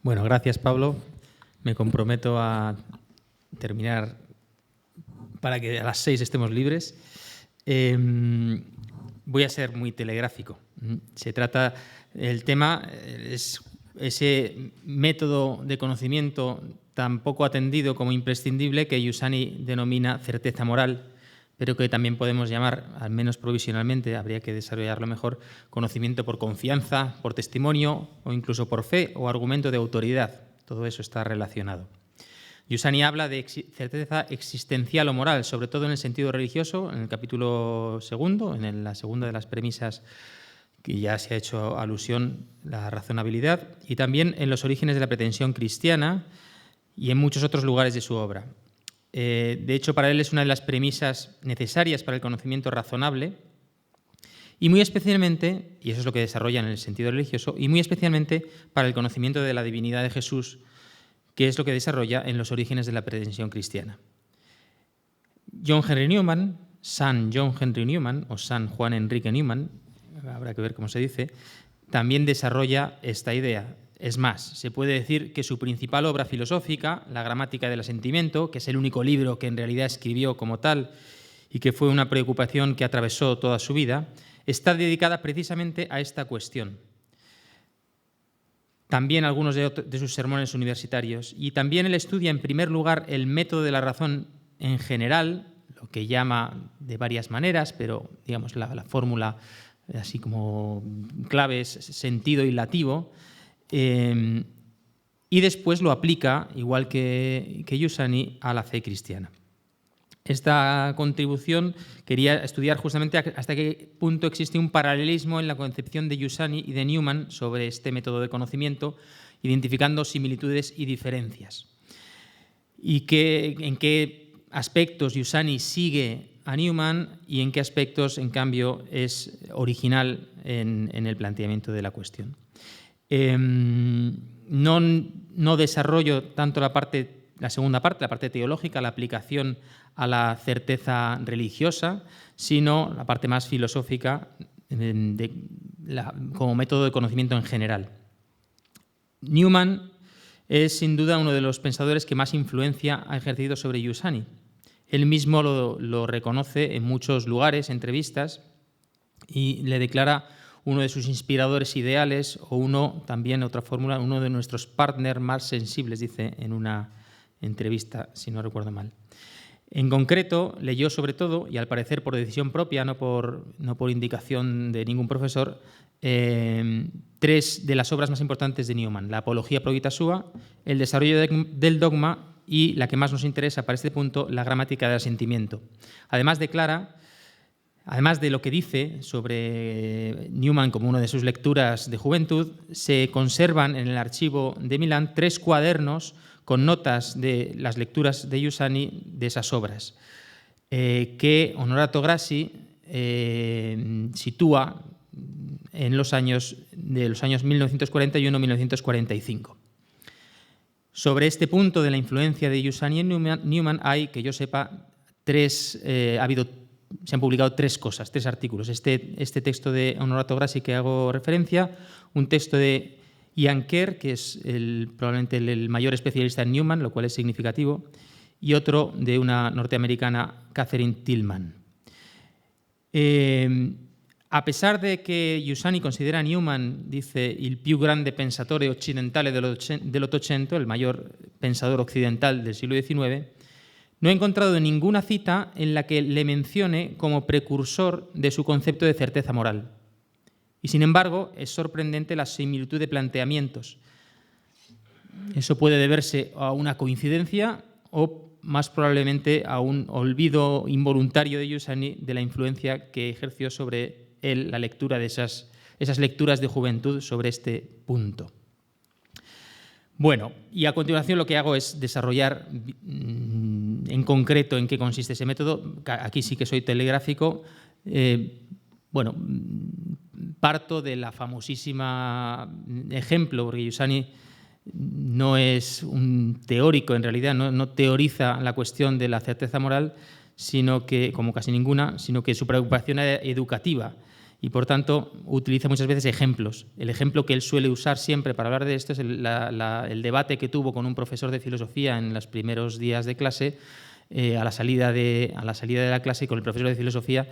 Bueno, gracias, Pablo. Me comprometo a terminar para que a las 6 estemos libres. Voy a ser muy telegráfico. El tema es ese método de conocimiento tan poco atendido como imprescindible que Giussani denomina certeza moral, pero que también podemos llamar, al menos provisionalmente, habría que desarrollarlo mejor, conocimiento por confianza, por testimonio o incluso por fe o argumento de autoridad. Todo eso está relacionado. Giussani habla de certeza existencial o moral, sobre todo en el sentido religioso, en el capítulo segundo, en la segunda de las premisas que ya se ha hecho alusión, la razonabilidad, y también en los orígenes de la pretensión cristiana y en muchos otros lugares de su obra. De hecho, para él es una de las premisas necesarias para el conocimiento razonable y muy especialmente, y eso es lo que desarrolla en el sentido religioso, y muy especialmente para el conocimiento de la divinidad de Jesús, que es lo que desarrolla en los orígenes de la pretensión cristiana. John Henry Newman, San John Henry Newman o San Juan Enrique Newman, habrá que ver cómo se dice, también desarrolla esta idea. Es más, se puede decir que su principal obra filosófica, La gramática del asentimiento, que es el único libro que en realidad escribió como tal y que fue una preocupación que atravesó toda su vida, está dedicada precisamente a esta cuestión. También algunos de sus sermones universitarios. Y también él estudia, en primer lugar, el método de la razón en general, lo que llama de varias maneras, pero digamos la fórmula así como clave es sentido ilativo, y después lo aplica, igual que Giussani, a la fe cristiana. Esta contribución quería estudiar justamente hasta qué punto existe un paralelismo en la concepción de Giussani y de Newman sobre este método de conocimiento, identificando similitudes y diferencias. Y en qué aspectos Giussani sigue a Newman y en qué aspectos, en cambio, es original en el planteamiento de la cuestión. No desarrollo tanto la segunda parte, la parte teológica, la aplicación a la certeza religiosa, sino la parte más filosófica como método de conocimiento en general. Newman es sin duda uno de los pensadores que más influencia ha ejercido sobre Giussani. Él mismo lo reconoce en muchos lugares, entrevistas, y le declara uno de sus inspiradores ideales o otra fórmula, uno de nuestros partners más sensibles, dice en una entrevista, si no recuerdo mal. En concreto, leyó sobre todo, y al parecer por decisión propia, no por indicación de ningún profesor, 3 de las obras más importantes de Newman: la Apología Probita Sua, el desarrollo del dogma y, la que más nos interesa para este punto, la Gramática del asentimiento. Además de lo que dice sobre Newman como una de sus lecturas de juventud, se conservan en el archivo de Milán 3 cuadernos con notas de las lecturas de Giussani de esas obras, que Onorato Grassi sitúa en los años 1941-1945. Sobre este punto de la influencia de Giussani en Newman hay, que yo sepa, se han publicado 3 cosas, 3 artículos. Este texto de Onorato Grassi que hago referencia, un texto de Ian Kerr, que es probablemente el mayor especialista en Newman, lo cual es significativo, y otro de una norteamericana, Catherine Tillman. A pesar de que Giussani considera a Newman, dice, il più grande pensatore occidentale dell'Ottocento, el mayor pensador occidental del siglo XIX, no he encontrado ninguna cita en la que le mencione como precursor de su concepto de certeza moral. Y sin embargo, es sorprendente la similitud de planteamientos. Eso puede deberse a una coincidencia o, más probablemente, a un olvido involuntario de Giussani de la influencia que ejerció sobre él la lectura de esas lecturas de juventud sobre este punto. Bueno, y a continuación lo que hago es desarrollar en concreto en qué consiste ese método. Aquí sí que soy telegráfico. Parto de la famosísima ejemplo, porque Giussani no es un teórico, en realidad no teoriza la cuestión de la certeza moral, sino que, como casi ninguna, sino que su preocupación era educativa. y, por tanto, utiliza muchas veces ejemplos. El ejemplo que él suele usar siempre para hablar de esto es el debate que tuvo con un profesor de filosofía en los primeros días de clase, a la salida de la clase, con el profesor de filosofía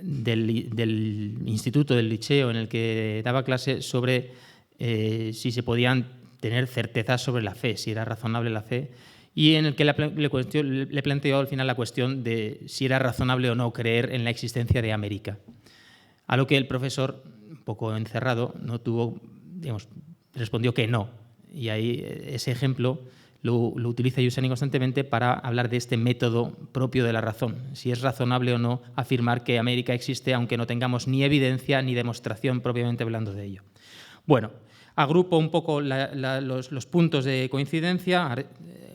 del instituto, del liceo en el que daba clase, sobre si se podían tener certezas sobre la fe, si era razonable la fe, y en el que le planteó al final la cuestión de si era razonable o no creer en la existencia de América. A lo que el profesor, un poco encerrado, respondió que no. Y ahí ese ejemplo lo utiliza Giussani constantemente para hablar de este método propio de la razón, si es razonable o no afirmar que América existe aunque no tengamos ni evidencia ni demostración propiamente hablando de ello. Bueno, agrupo un poco los puntos de coincidencia.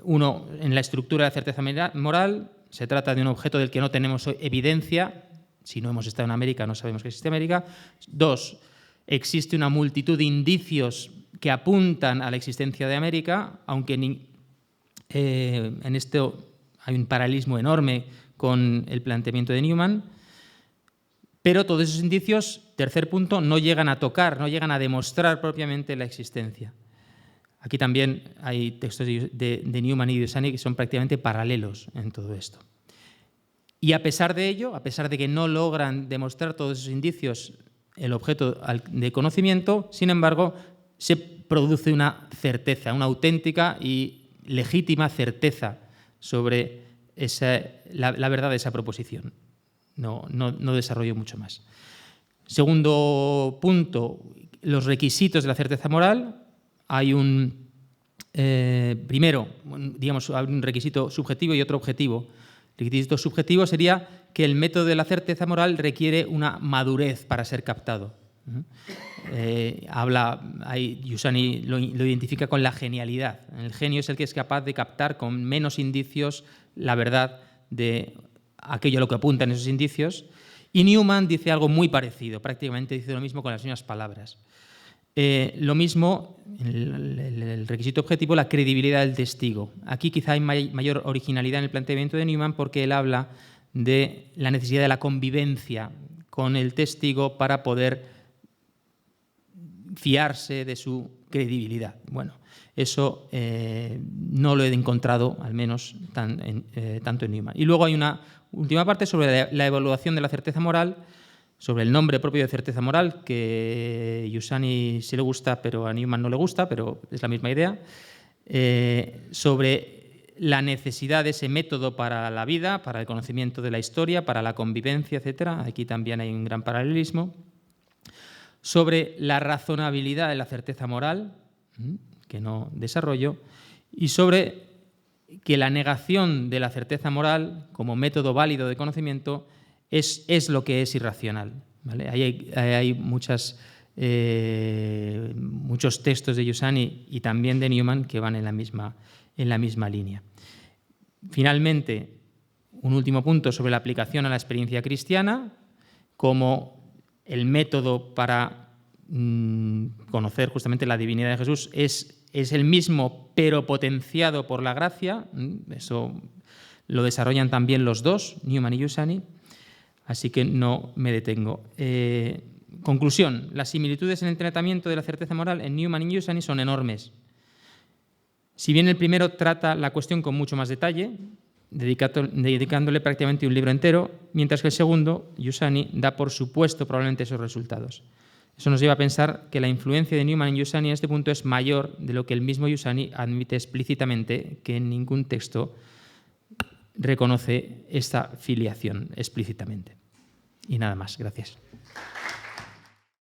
Uno, en la estructura de certeza moral, se trata de un objeto del que no tenemos evidencia. Si no hemos estado en América, no sabemos que existe América. Dos, existe una multitud de indicios que apuntan a la existencia de América, aunque en esto hay un paralelismo enorme con el planteamiento de Newman. Pero todos esos indicios, tercer punto, no llegan a tocar, no llegan a demostrar propiamente la existencia. Aquí también hay textos de Newman y de Giussani que son prácticamente paralelos en todo esto. Y a pesar de ello, a pesar de que no logran demostrar todos esos indicios el objeto de conocimiento, sin embargo, se produce una certeza, una auténtica y legítima certeza sobre la verdad de esa proposición. No desarrollo mucho más. Segundo punto, los requisitos de la certeza moral. Hay primero, digamos, un requisito subjetivo y otro objetivo. El requisito subjetivo sería que el método de la certeza moral requiere una madurez para ser captado. Giussani lo identifica con la genialidad. El genio es el que es capaz de captar con menos indicios la verdad de aquello a lo que apuntan esos indicios. Y Newman dice algo muy parecido, prácticamente dice lo mismo con las mismas palabras. Lo mismo, el requisito objetivo, la credibilidad del testigo. Aquí quizá hay mayor originalidad en el planteamiento de Newman porque él habla de la necesidad de la convivencia con el testigo para poder fiarse de su credibilidad. Bueno, eso no lo he encontrado, al menos, tanto en Newman. Y luego hay una última parte sobre la evaluación de la certeza moral, sobre el nombre propio de certeza moral, que a Giussani sí le gusta, pero a Newman no le gusta, pero es la misma idea, sobre la necesidad de ese método para la vida, para el conocimiento de la historia, para la convivencia, etc. Aquí también hay un gran paralelismo. Sobre la razonabilidad de la certeza moral, que no desarrollo, y sobre que la negación de la certeza moral como método válido de conocimiento es lo que es irracional. ¿Vale? Hay muchos textos de Giussani y también de Newman que van en la misma línea. Finalmente, un último punto sobre la aplicación a la experiencia cristiana como el método para conocer justamente la divinidad de Jesús es el mismo, pero potenciado por la gracia. Eso lo desarrollan también los dos, Newman y Giussani, así que no me detengo. Conclusión, las similitudes en el tratamiento de la certeza moral en Newman y Giussani son enormes. Si bien el primero trata la cuestión con mucho más detalle, dedicándole prácticamente un libro entero, mientras que el segundo, Giussani, da por supuesto probablemente esos resultados. Eso nos lleva a pensar que la influencia de Newman en Giussani en este punto es mayor de lo que el mismo Giussani admite explícitamente, que en ningún texto reconoce esta filiación explícitamente. Y nada más, gracias.